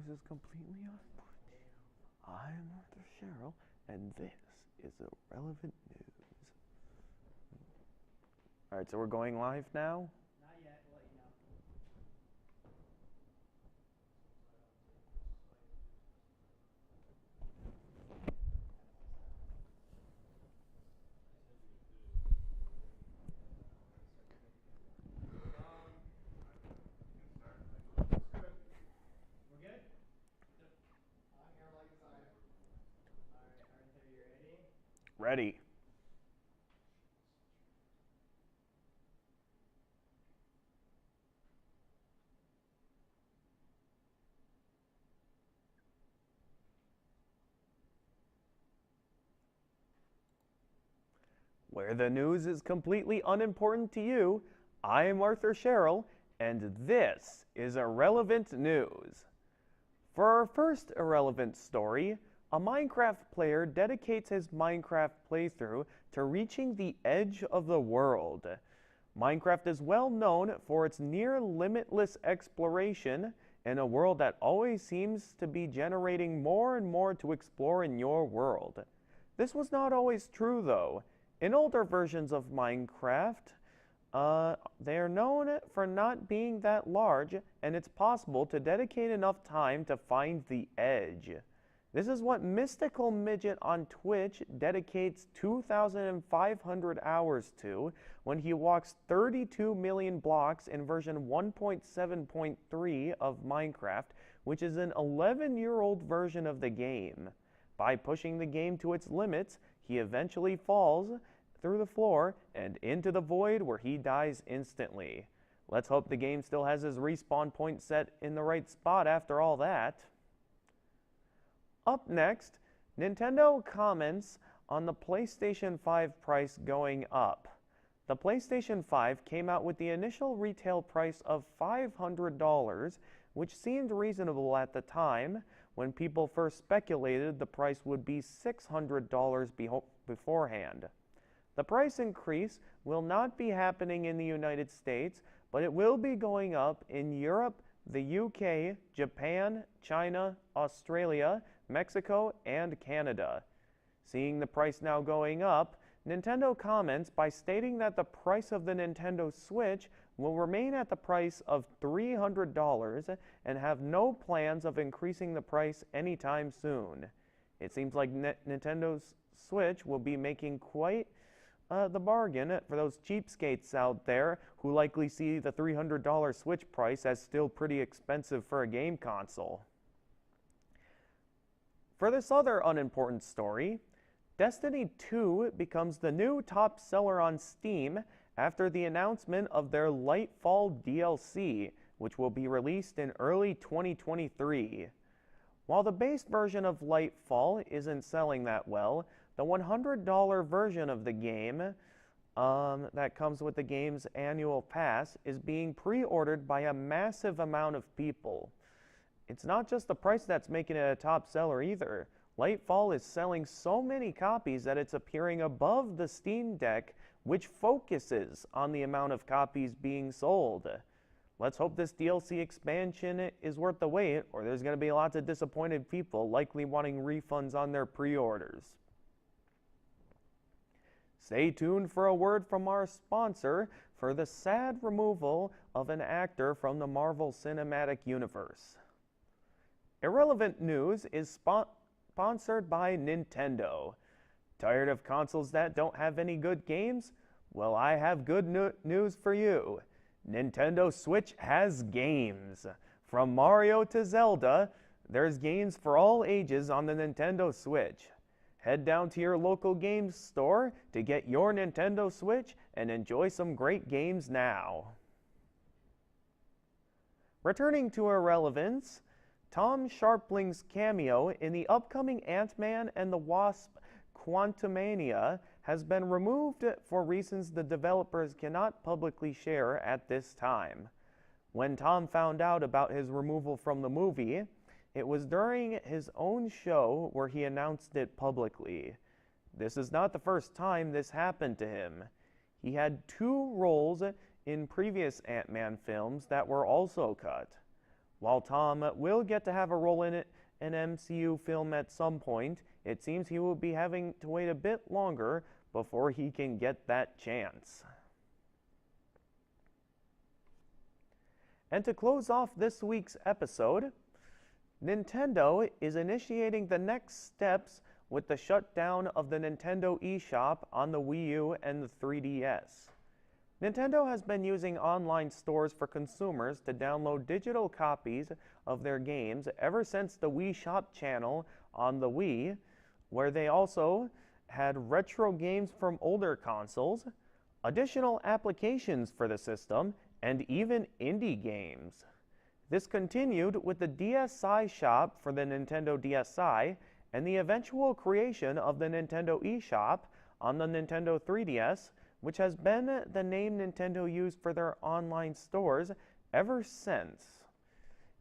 news is completely unimportant to you. I'm Arthur Cheryl, and this is Irrelevant News. Alright, so we're going live now? Not yet, we'll let you know. We're good? I'm here like this. Alright, Arthur, you ready? Ready. Where the news is completely unimportant to you, I am Arthur Cheryl, and this is Irrelevant News. For our first irrelevant story, a Minecraft player dedicates his Minecraft playthrough to reaching the edge of the world. Minecraft is well known for its near limitless exploration in a world that always seems to be generating more and more to explore in your world. This was not always true though. In older versions of Minecraft, they are known for not being that large, and it's possible to dedicate enough time to find the edge. This is what Mystical Midget on Twitch dedicates 2,500 hours to when he walks 32 million blocks in version 1.7.3 of Minecraft, which is an 11-year-old version of the game. By pushing the game to its limits, he eventually falls through the floor and into the void where he dies instantly. Let's hope the game still has his respawn point set in the right spot after all that. Up next, Nintendo comments on the PlayStation 5 price going up. The PlayStation 5 came out with the initial retail price of $500, which seemed reasonable at the time when people first speculated the price would be $600 beforehand. The price increase will not be happening in the United States, but it will be going up in Europe, the UK, Japan, China, Australia, Mexico, and Canada. Seeing the price now going up, Nintendo comments by stating that the price of the Nintendo Switch will remain at the price of $300 and have no plans of increasing the price anytime soon. It seems like Nintendo's Switch will be making quite the bargain for those cheapskates out there who likely see the $300 Switch price as still pretty expensive for a game console. For this other unimportant story, Destiny 2 becomes the new top seller on Steam after the announcement of their Lightfall DLC, which will be released in early 2023. While the base version of Lightfall isn't selling that well, the $100 version of the game that comes with the game's annual pass is being pre-ordered by a massive amount of people. It's not just the price that's making it a top seller either. Lightfall is selling so many copies that it's appearing above the Steam Deck, which focuses on the amount of copies being sold. Let's hope this DLC expansion is worth the wait, or there's going to be lots of disappointed people likely wanting refunds on their pre-orders. Stay tuned for a word from our sponsor for the sad removal of an actor from the Marvel Cinematic Universe. Irrelevant News is sponsored by Nintendo. Tired of consoles that don't have any good games? Well, I have good news for you. Nintendo Switch has games. From Mario to Zelda, there's games for all ages on the Nintendo Switch. Head down to your local games store to get your Nintendo Switch and enjoy some great games now. Returning to irrelevance, Tom Sharpling's cameo in the upcoming Ant-Man and the Wasp Quantumania has been removed for reasons the developers cannot publicly share at this time. When Tom found out about his removal from the movie, it was during his own show where he announced it publicly. This is not the first time this happened to him. He had 2 roles in previous Ant-Man films that were also cut. While Tom will get to have a role in an MCU film at some point, it seems he will be having to wait a bit longer before he can get that chance. And to close off this week's episode, Nintendo is initiating the next steps with the shutdown of the Nintendo eShop on the Wii U and the 3DS. Nintendo has been using online stores for consumers to download digital copies of their games ever since the Wii Shop channel on the Wii, where they also had retro games from older consoles, additional applications for the system, and even indie games. This continued with the DSi shop for the Nintendo DSi and the eventual creation of the Nintendo eShop on the Nintendo 3DS, which has been the name Nintendo used for their online stores ever since.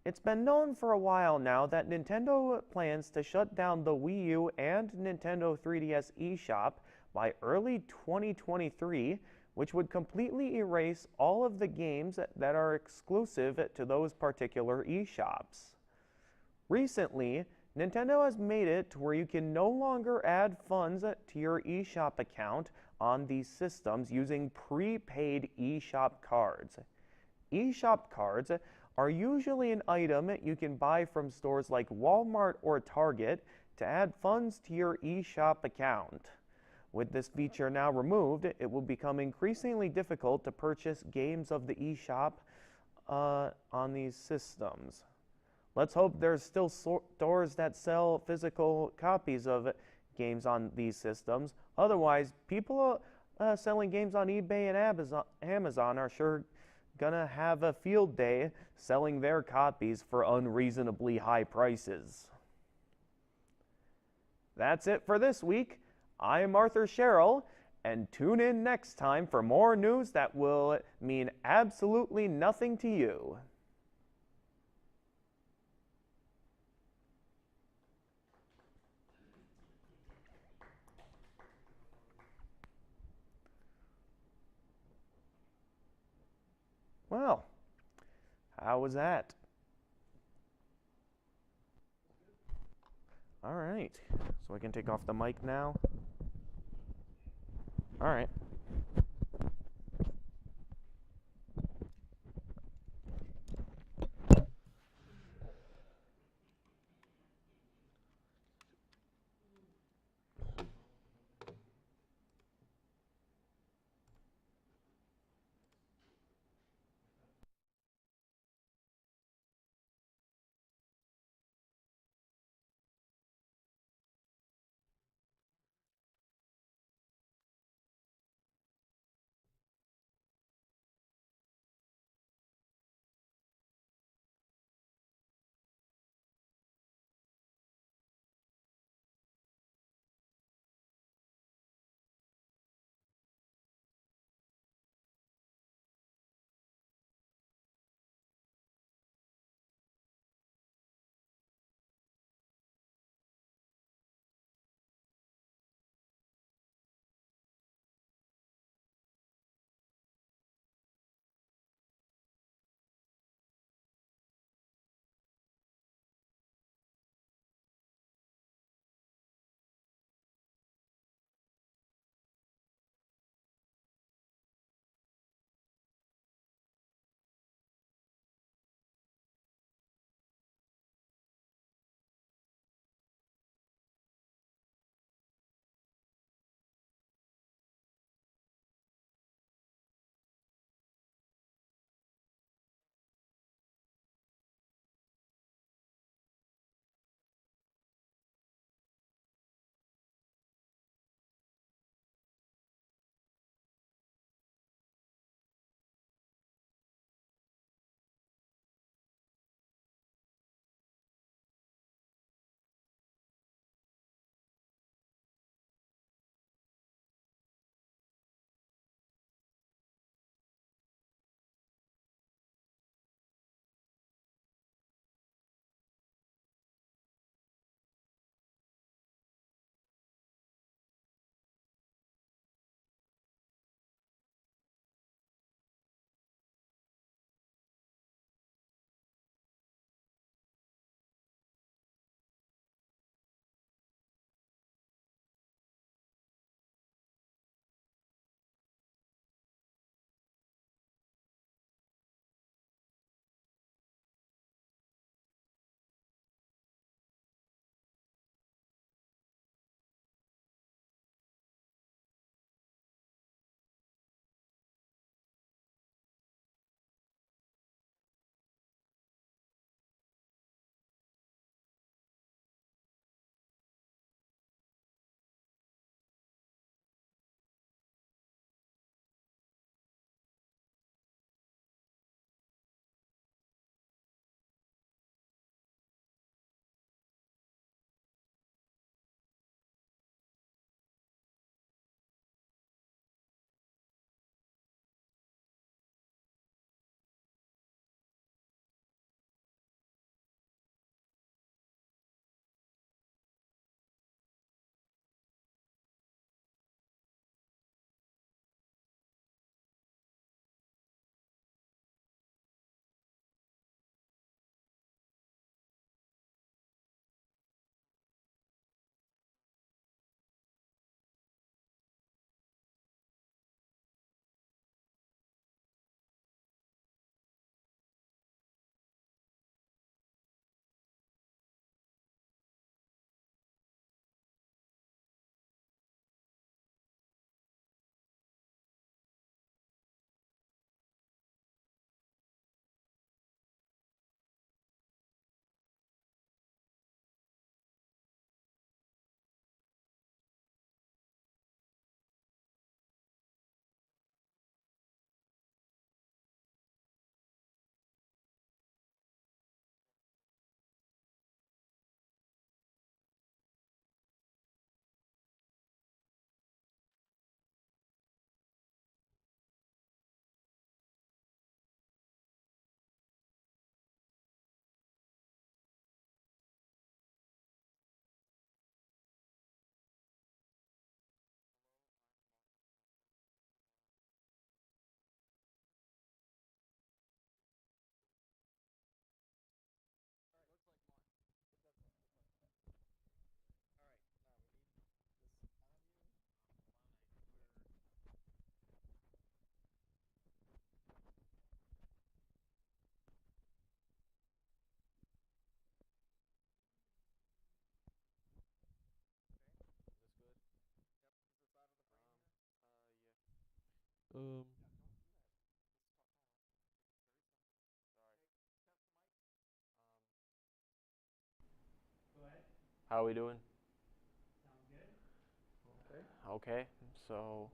It's been known for a while now that Nintendo plans to shut down the Wii U and Nintendo 3DS eShop by early 2023, which would completely erase all of the games that are exclusive to those particular eShops. Recently, Nintendo has made it to where you can no longer add funds to your eShop account on these systems using prepaid eShop cards. eShop cards are usually an item you can buy from stores like Walmart or Target to add funds to your eShop account. With this feature now removed, it will become increasingly difficult to purchase games of the eShop on these systems. Let's hope there's still stores that sell physical copies of games on these systems. Otherwise, people selling games on eBay and Amazon are sure gonna have a field day selling their copies for unreasonably high prices. That's it for this week. I'm Arthur Sherrill, and tune in next time for more news that will mean absolutely nothing to you. Well, how was that? All right, so I can take off the mic now. All right. Um, Go ahead. How are we doing? Sounds good. Okay, so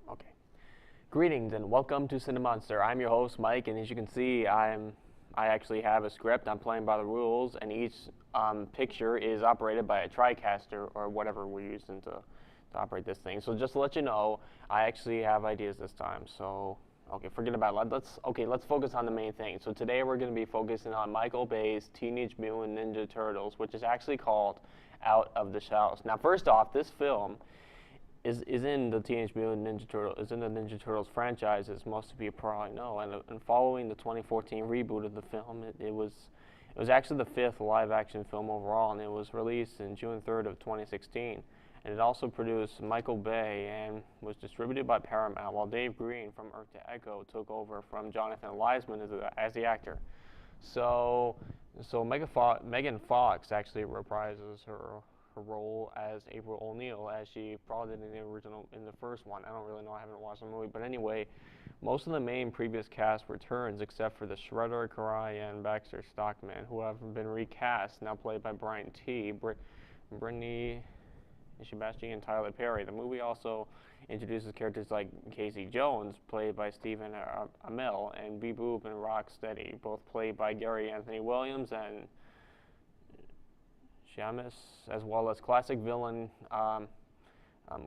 okay. Greetings and welcome to Cinemonster. I'm your host Mike, and as you can see, I actually have a script. I'm playing by the rules, and each picture is operated by a TriCaster or whatever we're using to operate this thing. So just to let you know, I actually have ideas this time. So okay, forget about it. Let's focus on the main thing. So today we're going to be focusing on Michael Bay's Teenage Mutant Ninja Turtles, which is actually called Out of the Shells. Now, first off, this film is in the Teenage Mutant Ninja Turtle is in the Ninja Turtles franchise, as most of you probably know. And following the 2014 reboot of the film, it was actually the 5th live-action film overall, and it was released in June 3rd of 2016. And it also produced Michael Bay and was distributed by Paramount, while Dave Green from Earth to Echo took over from Jonathan Leisman as the actor. So Megan Fox actually reprises her role as April O'Neil, as she probably did in the first one. I don't really know, I haven't watched the movie, but anyway, most of the main previous cast returns except for the Shredder, Karai, and Baxter Stockman, who have been recast, now played by Brian T., Brittany Ishibashi, and Tyler Perry. The movie also introduces characters like Casey Jones, played by Stephen Amell, and Beboop and Rocksteady, both played by Gary Anthony Williams and Shamus, as well as classic villain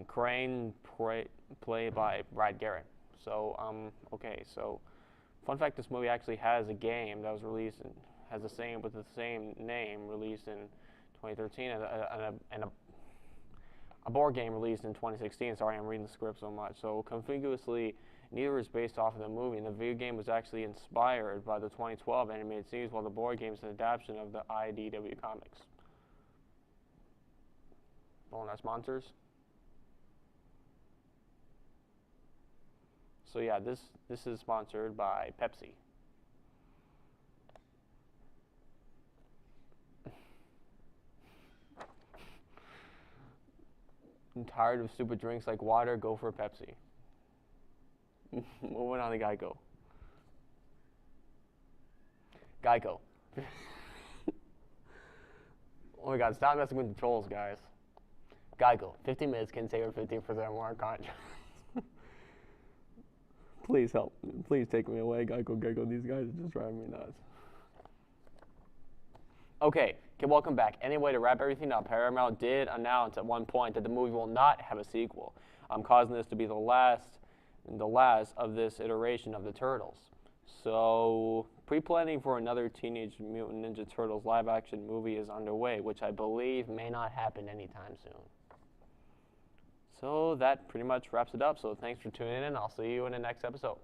Crane, played by Brad Garrett. So, okay, so fun fact: this movie actually has a game that was released and has the same name, released in 2013, and a board game released in 2016. Sorry, I'm reading the script so much. So, conspicuously, neither is based off of the movie, and the video game was actually inspired by the 2012 animated series, while the board game is an adaptation of the IDW comics. Well, that's monsters. So yeah, this is sponsored by Pepsi. I'm tired of stupid drinks like water, go for Pepsi. Moving on to Geico. Geico. Oh my god, stop messing with the trolls, guys. Geico. 15 minutes can save 15% more contract. Please help. Please take me away, Geico. These guys are just driving me nuts. Okay, welcome back. Anyway, to wrap everything up, Paramount did announce at one point that the movie will not have a sequel, causing this to be the last of this iteration of the Turtles. So, pre-planning for another Teenage Mutant Ninja Turtles live-action movie is underway, which I believe may not happen anytime soon. So that pretty much wraps it up. So thanks for tuning in. I'll see you in the next episode.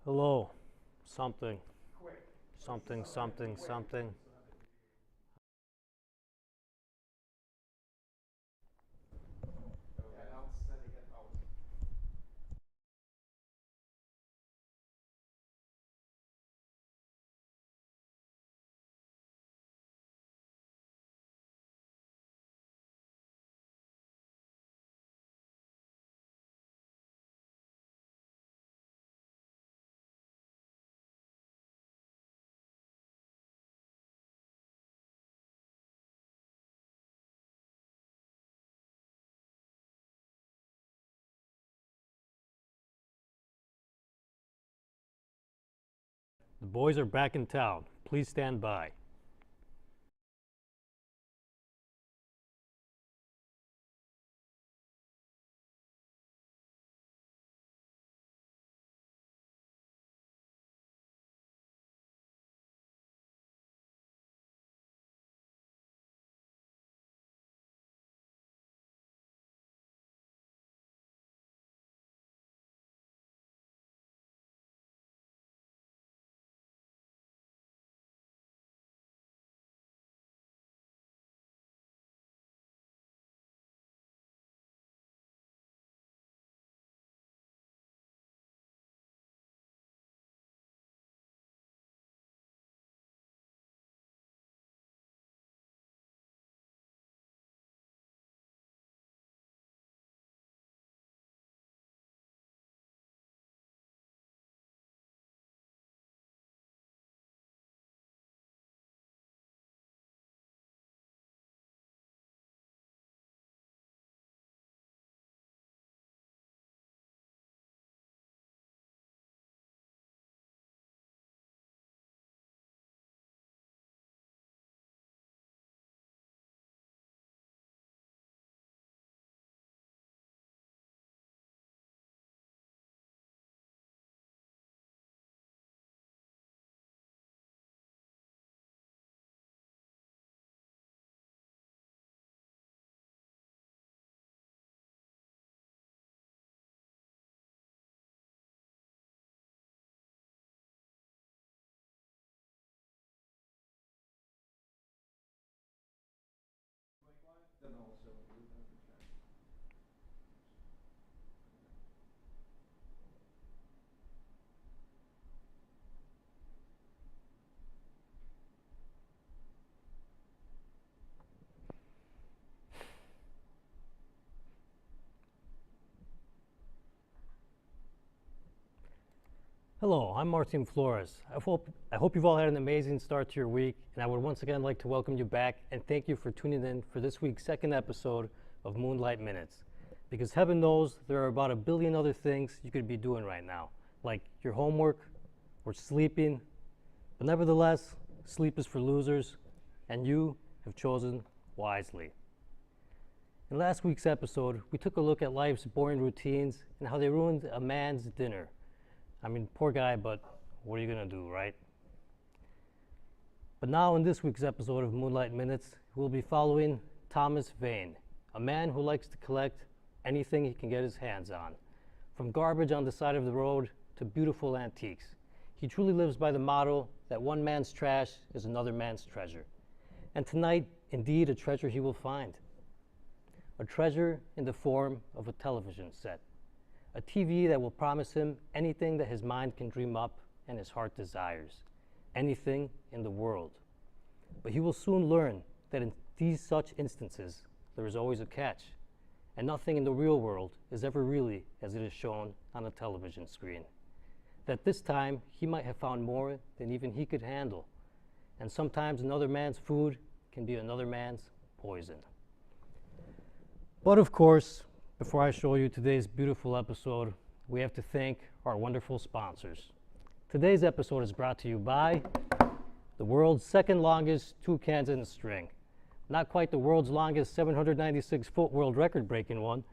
Hello, something, something, something, something. Yeah, now it's sending it out. The boys are back in town. Please stand by. Then also include them in chat. Hello, I'm Martin Flores. I hope you've all had an amazing start to your week, and I would once again like to welcome you back and thank you for tuning in for this week's second episode of Moonlight Minutes. Because heaven knows there are about a billion other things you could be doing right now, like your homework or sleeping. But nevertheless, sleep is for losers, and you have chosen wisely. In last week's episode, we took a look at life's boring routines and how they ruined a man's dinner. I mean, poor guy, but what are you going to do, right? But now in this week's episode of Moonlight Minutes, we'll be following Thomas Vane, a man who likes to collect anything he can get his hands on, from garbage on the side of the road to beautiful antiques. He truly lives by the motto that one man's trash is another man's treasure. And tonight, indeed, a treasure he will find. A treasure in the form of a television set. A TV that will promise him anything that his mind can dream up and his heart desires. Anything in the world. But he will soon learn that in these such instances, there is always a catch. And nothing in the real world is ever really as it is shown on a television screen. That this time, he might have found more than even he could handle. And sometimes another man's food can be another man's poison. But of course, before I show you today's beautiful episode, we have to thank our wonderful sponsors. Today's episode is brought to you by the world's second longest toucans in a string. Not quite the world's longest 796-foot world record-breaking one,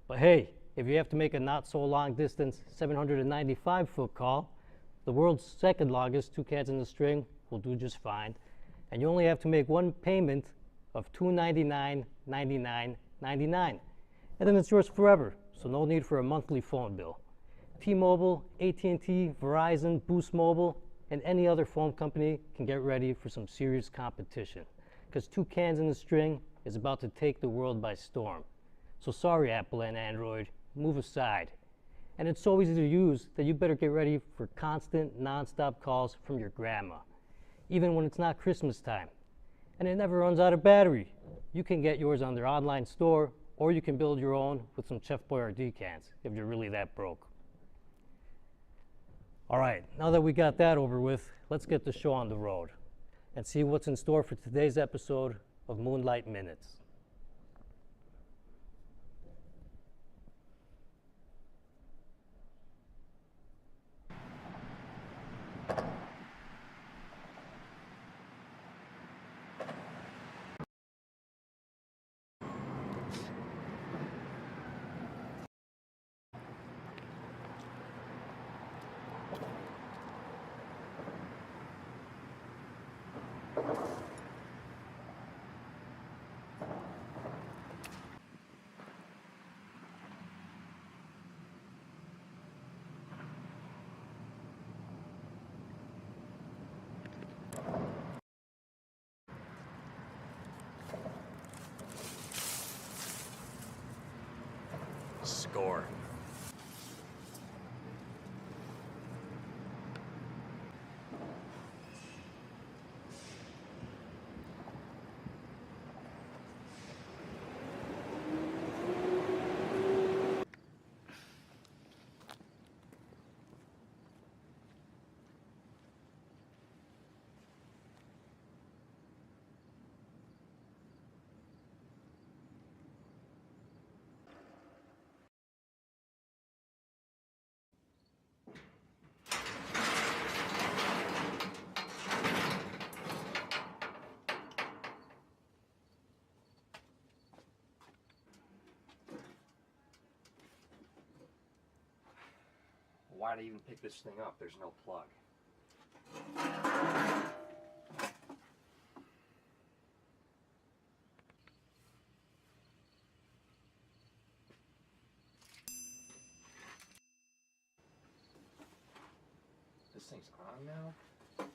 but hey, if you have to make a not so long distance 795-foot call, the world's second longest toucans in a string will do just fine, and you only have to make one payment of $299.99.99. And then it's yours forever, so no need for a monthly phone bill. T-Mobile, AT&T, Verizon, Boost Mobile, and any other phone company can get ready for some serious competition, because two cans in a string is about to take the world by storm. So sorry, Apple and Android, move aside. And it's so easy to use that you better get ready for constant, non-stop calls from your grandma, even when it's not Christmas time. And it never runs out of battery. You can get yours on their online store, or you can build your own with some Chef Boyardee cans if you're really that broke. All right, now that we got that over with, let's get the show on the road and see what's in store for today's episode of Moonlight Minutes. Score. Why'd I even pick this thing up? There's no plug. This thing's on now? What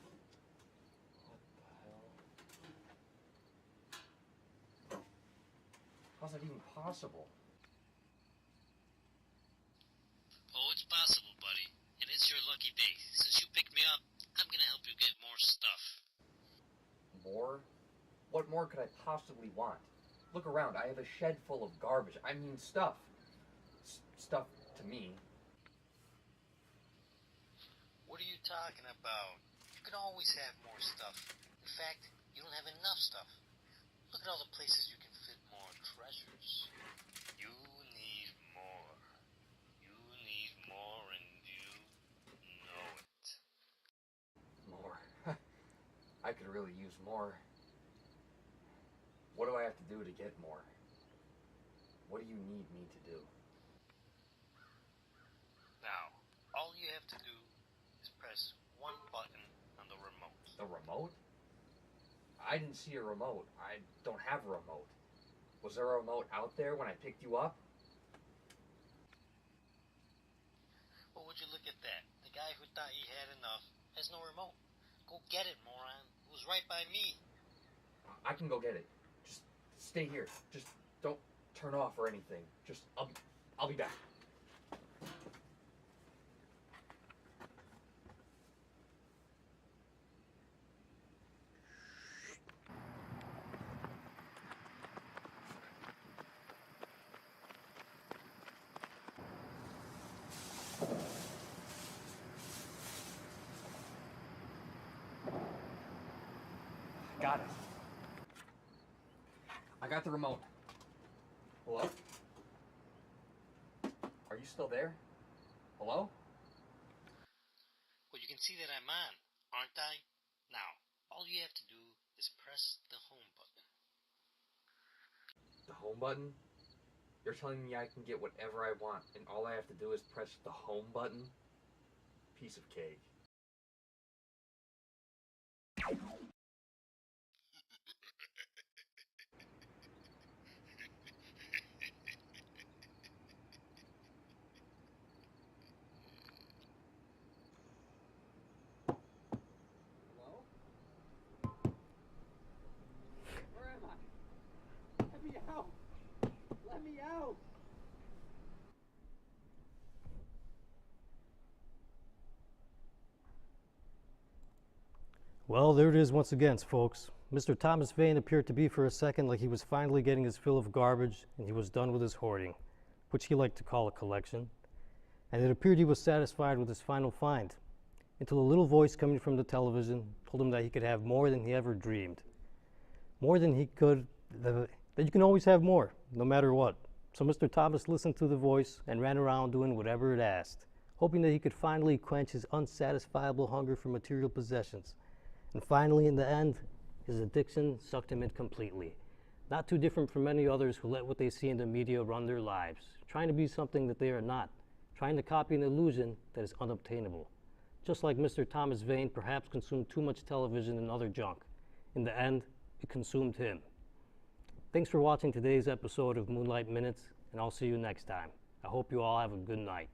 the hell? How's that even possible? Oh, it's possible, buddy. And it's your lucky day. Since you picked me up, I'm gonna help you get more stuff. More? What more could I possibly want? Look around, I have a shed full of garbage. I mean stuff. Stuff to me. What are you talking about? You can always have more stuff. In fact, you don't have enough stuff. Look at all the places you can fit more treasures. You need more. You need more, and you know it. More. I could really use more. What do I have to do to get more? What do you need me to do? Now, all you have to do is press one button on the remote. The remote? I didn't see a remote. I don't have a remote. Was there a remote out there when I picked you up? Well, would you look at that? The guy who thought he had enough has no remote. Go get it, moron. It was right by me. I can go get it. Just stay here. Just don't turn off or anything. Just I'll be back. Got it. I got the remote. Hello? Are you still there? Hello? Well, you can see that I'm on, aren't I? Now, all you have to do is press the home button. The home button? You're telling me I can get whatever I want and all I have to do is press the home button? Piece of cake. Let me out! Well, there it is once again, folks. Mr. Thomas Vane appeared to be for a second like he was finally getting his fill of garbage and he was done with his hoarding, which he liked to call a collection. And it appeared he was satisfied with his final find, until a little voice coming from the television told him that he could have more than he ever dreamed. More than he could, that you can always have more, no matter what. So Mr. Thomas listened to the voice and ran around doing whatever it asked, hoping that he could finally quench his unsatisfiable hunger for material possessions. And finally, in the end, his addiction sucked him in completely. Not too different from many others who let what they see in the media run their lives, trying to be something that they are not, trying to copy an illusion that is unobtainable. Just like Mr. Thomas Vane perhaps consumed too much television and other junk. In the end, it consumed him. Thanks for watching today's episode of Moonlight Minutes, and I'll see you next time. I hope you all have a good night.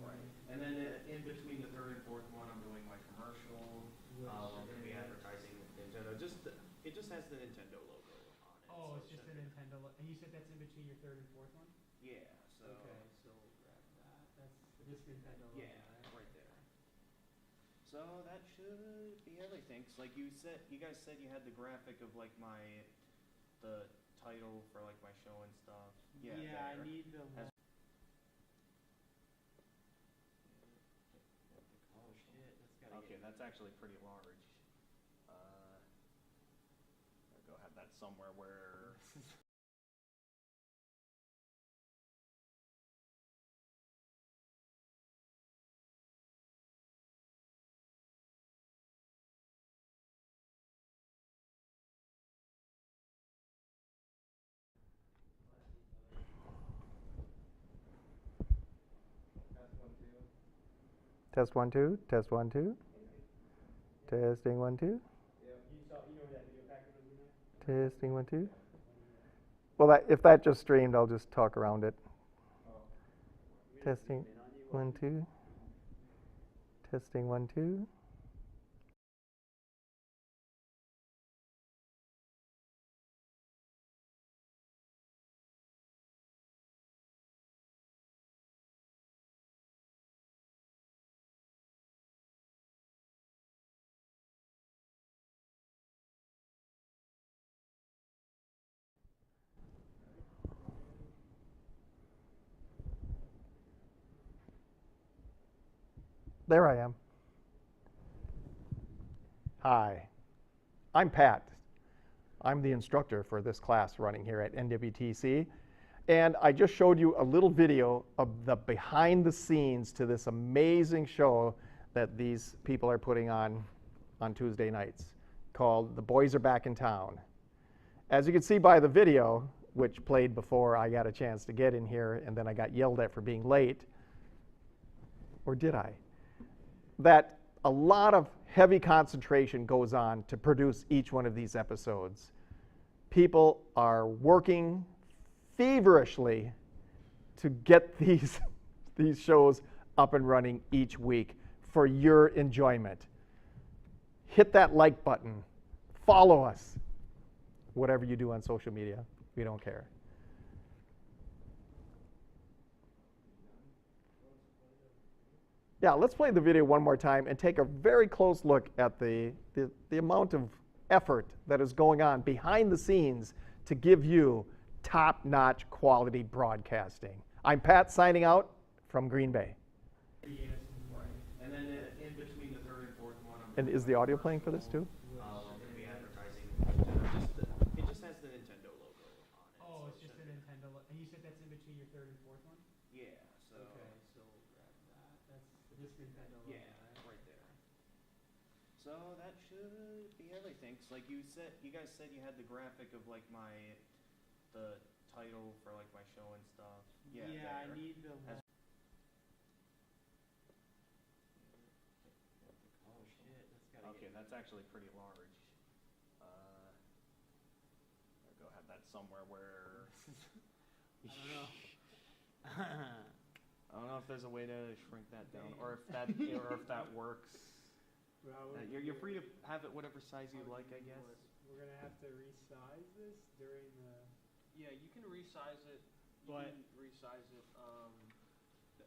Right. And then in between the third and fourth one, I'm doing my commercial. I'm going to be advertising Nintendo. It just has the Nintendo logo on it. Oh, so it's just a Nintendo. And you said that's in between your third and fourth one? Yeah. So. Okay, so grab that. That's this Nintendo logo, Yeah, right? right there. So that should be everything. 'Cause like you guys said you had the graphic of like the title for like my show and stuff. Yeah. I there. need the As- Oh shit, that's gotta Okay, get that's actually pretty large. I'll go have that somewhere where. Test 1 2, test 1 2. Testing 1 2. You know where that video packet was in there? Testing 1 2. Well, if that just streamed, I'll just talk around it. Testing 1 2. Testing 1 2. There I am. Hi, I'm Pat. I'm the instructor for this class running here at NWTC. And I just showed you a little video of the behind the scenes to this amazing show that these people are putting on Tuesday nights called The Boys Are Back in Town. As you can see by the video, which played before I got a chance to get in here and then I got yelled at for being late, or did I? That a lot of heavy concentration goes on to produce each one of these episodes. People are working feverishly to get these shows up and running each week for your enjoyment. Hit that like button. Follow us. Whatever you do on social media, we don't care. Yeah, let's play the video one more time and take a very close look at the amount of effort that is going on behind the scenes to give you top-notch quality broadcasting. I'm Pat signing out from Green Bay. And then in between the third and fourth one, And is the audio playing for this too? I'm going to be advertising Nintendo. It just has the Nintendo logo on it. Oh, so it's just a Nintendo. And you said that's in between your third and fourth one? Yeah. So. Okay, so grab that. That's this Nintendo logo, Yeah, right there. So that should be everything. 'Cause like you guys said you had the graphic of like the title for like my show and stuff. Yeah. I there. need the that's actually pretty large. I'll go have that somewhere where. I don't know. I don't know if there's a way to shrink that down, or if that works. Well, You're free to have it whatever size you like, I guess. We're gonna have to resize this during the. Yeah, you can resize it. But- You can resize it.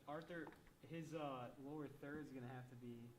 Arthur, his lower third is gonna have to be